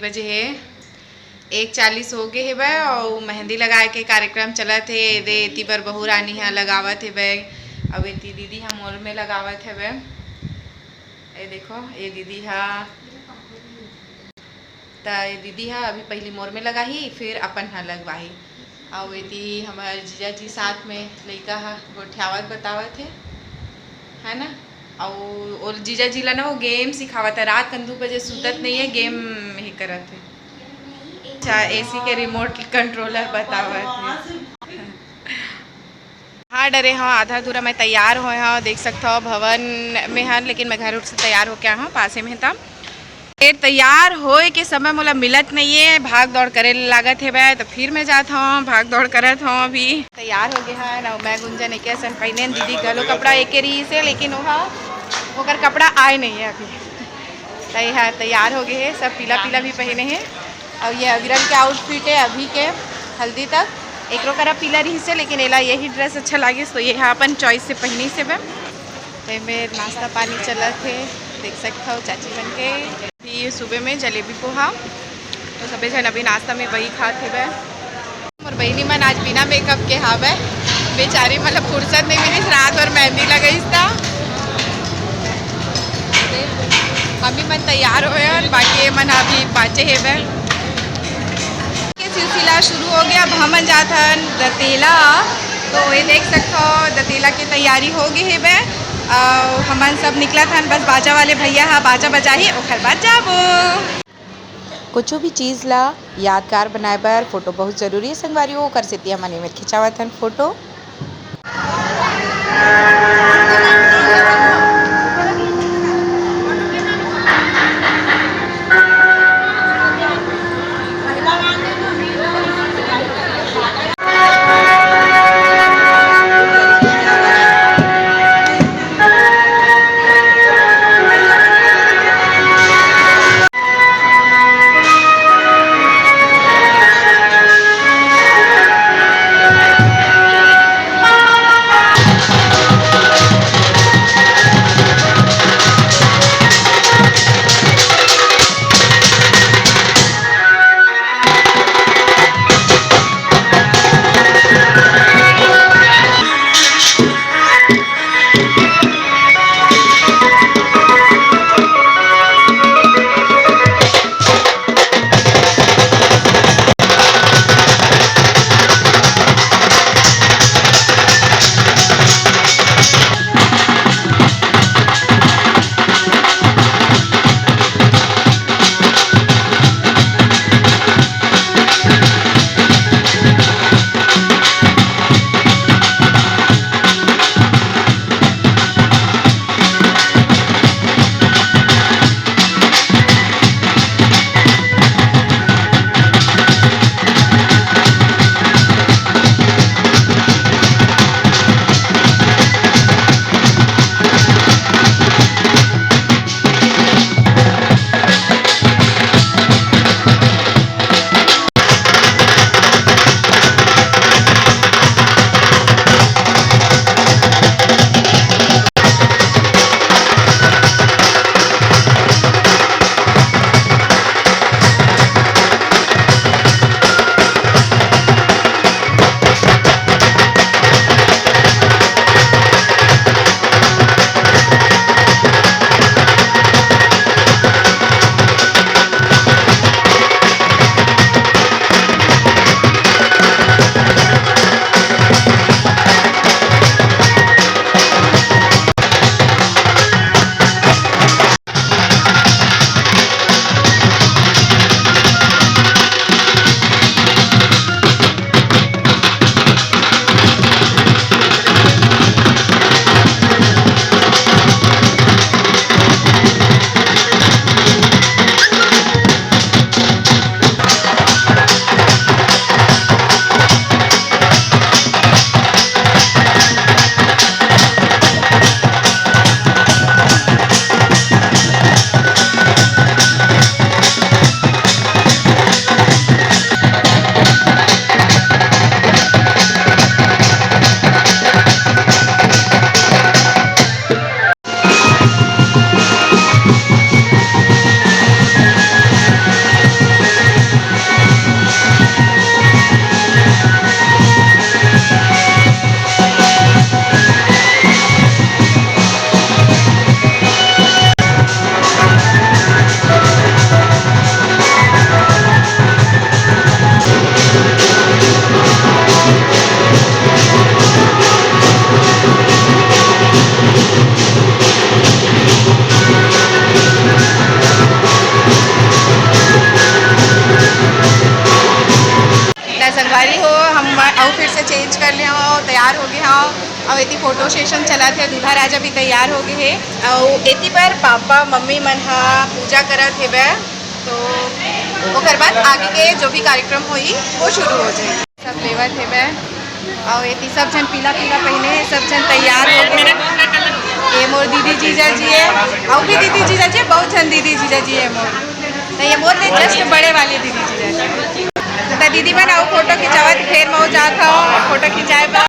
बजे है 1:40 हो गए है बे और मेहंदी लगाए के कार्यक्रम चला थे दे इति बर बहू रानी यहाँ लगावत है बे। अब इति दीदी हम मोर में लगावत है बे। ये देखो ये दीदी हा तो ये दीदी हा अभी पहली मोर में लगाही फिर अपन हा लगवाही। और इति हमारे जीजा जी साथ में लड़का हा गोठियावत बतावत है ना। और जीजा जी ला ना वो गेम सिखावत है, रात कंदू बजे सुतत नहीं है गेम ही करत है। अच्छा एसी के रिमोट कंट्रोलर बतावत है। हाँ डरे हाँ आधा अधूरा मैं तैयार हो हाँ देख सकता हो भवन में हाँ, लेकिन मैं घर उठ से तैयार हो क्या हाँ पासे में था। फिर तैयार होए के समय मोला मिलत नहीं है, भाग दौड़ करे लागत है भाई तो फिर मैं जाता हूँ भाग दौड़ करत हूँ। अभी तैयार हो गया है ना मैं गुंजन एक सन पहने दीदी गलो कपड़ा एक रही से लेकिन वो कपड़ा आए नहीं है अभी तैयार हो गए है सब पीला पीला भी पहने हैं। और ये अविरल के आउटफिट है अभी के हल्दी तक एक करा पीला रही से लेकिन एला यही ड्रेस अच्छा लगे तो ये अपन चॉइस से पहनी से मैं में नाश्ता पानी चला थे देख सकता हो चाची बन के। ये सुबह में जलेबी पोहा तो सभी जन अभी नाश्ता में वही खाते हुए और बहनी मन आज बिना मेकअप के हाँ वह बेचारी मतलब फुर्सत नहीं मिली रात और मेहंदी लगाई था। अभी मन तैयार हो और बाकी मन अभी बाचे है वह सिलसिला शुरू हो गया। अब हम जाता दतेला तो ये देख सकते हो दतेला की तैयारी हो गई है वह हमन सब निकला था बस बाजा वाले भैया हाँ बाजा बजा ही ओखर बाद जाबो। कुछ भी चीज़ ला यादगार बनाए बर फोटो बहुत जरूरी है संगवारी वो कर सेती हमन में खिंचावत हन फोटो। कर लिया और तैयार हो गए हाँ। और एती फोटो सेशन चला थे, दूल्हा राजा भी तैयार हो गए है और एती पर पापा मम्मी मन हा पूजा करत हेबे। तो ओकर बाद आगे के जो भी कार्यक्रम होई वो शुरू हो जाए। सब लेवत हेबे और एती सब जन पीला पीला पहने, सब जन तैयार हो गए। ये मोर दीदी जीजा जी है और भी दीदी जीजा जी, बहुत जन दीदी जीजा जी है मोर। तो ये मोर ले जस्ट बड़े वाले दीदी जीजा जी। तो दीदी मन आओ फोटो खिंचावत, फिर मैं जात हूँ फोटो खिंचाए बा।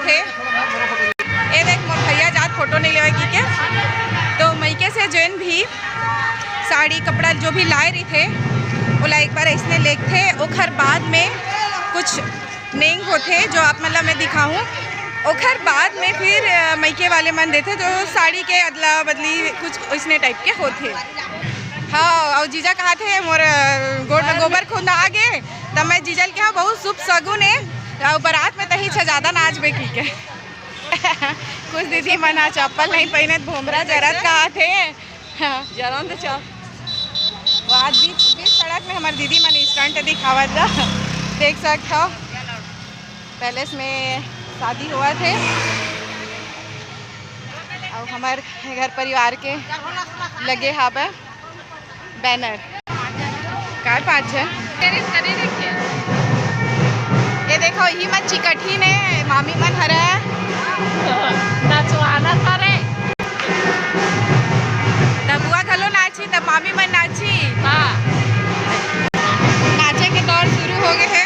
थे। ये देख मोर भैया जात फोटो नहीं लेवे की के, तो मैके से जोन भी साड़ी कपड़ा जो भी लाए रही थे ओला एक बार ऐसने लेक थे। ओखर बाद में कुछ नेंग होते जो आप मतलब मैं दिखाऊँ। ओखर बाद में फिर मैके वाले मन देते जो साड़ी के अदला बदली कुछ इसने टाइप के होते। हाँ, और जीजा कहा थे मोर गोड़ में गोबर खोदा आ गए, तब मैं जीजल के हाँ बहुत शुभ सगुन है और बारात में तही ज़्यादा नाच बे की के। कुछ दीदी मना चप्पल नहीं पहने भूमरा जरत कहा थे। हाँ, जरन तो चल वहाँ बीच सड़क में हमारी दीदी मन स्टंट दिखावत था, देख सकते हो। पैलेस में शादी हुआ थे और हमारे घर परिवार के लगे हाबे बैनर कार 5 है। ये देखो ही मन चिकठी ने मामी मन हरा नचवाना करे तब बुआ घलो नाची तब मामी मन नाची। हाँ, नाचे के दौर शुरू हो गए हैं।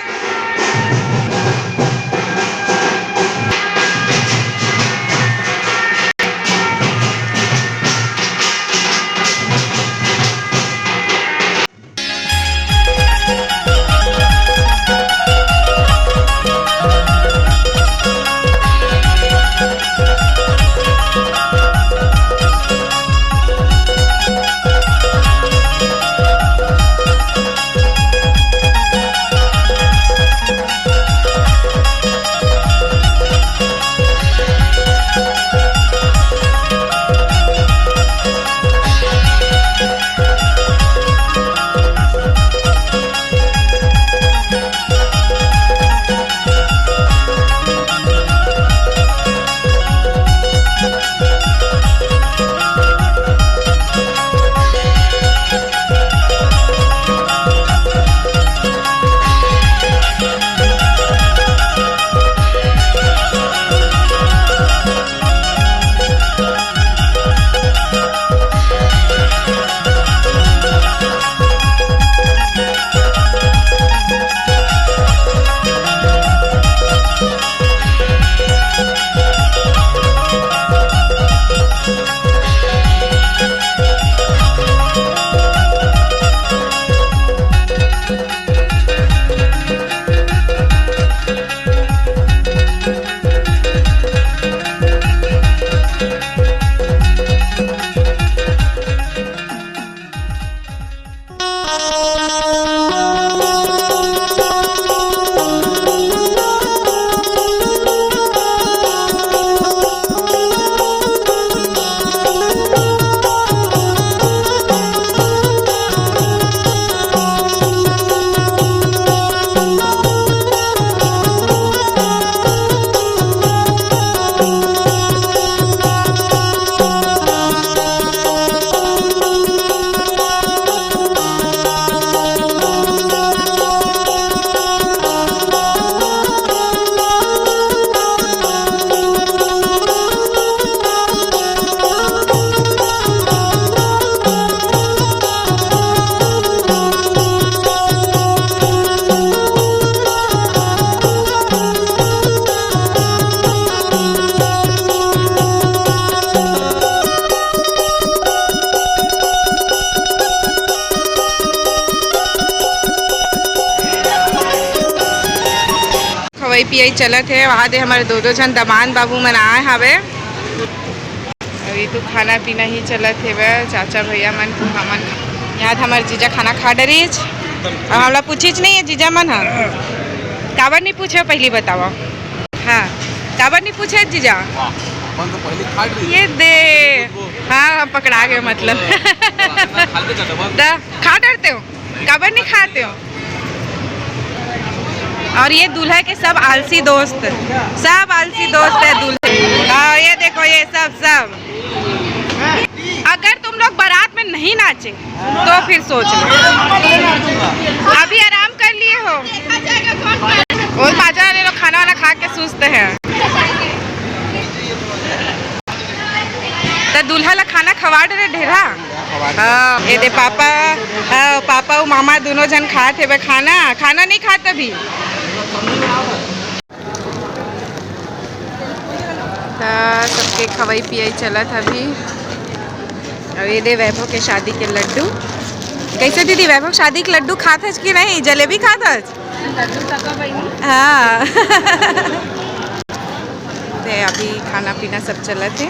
खवाई पियाई चलत है। वहाँ दे हमारे दो जन दमान बाबू मन आए हवे। अभी तो खाना पीना ही चलत है वह चाचा भैया मन फूफा मन। यहाँ हमारे जीजा खाना खा डरीच और हमला पूछीच नहीं है जीजा मन। हाँ, काबर नहीं पूछे पहले बताओ। हाँ, काबर नहीं पूछे जीजा ये दे। हाँ, हम पकड़ा गए मतलब। खा डरते हो, काबर नहीं खाते हो। और ये दूल्हा के सब आलसी दोस्त है दूल्हे। हाँ, ये देखो ये सब अगर तुम लोग बारात में नहीं नाचे तो फिर सोच लो। अभी आराम कर लिए हो और बाजा वाले लोग खाना वाना खा के सुस्त है। तो दूल्हा ला खाना खवा डे ढेरा। हाँ, ये दे पापा और मामा दोनों जन खाए थे खाना नहीं खाते भी। के खवाई पियाई चला था अभी। और ये दे वैभव के शादी के लड्डू। कैसे दीदी वैभव शादी के लड्डू खात हज कि नहीं? जलेबी खात हज? हाँ। ते अभी खाना पीना सब चला थे।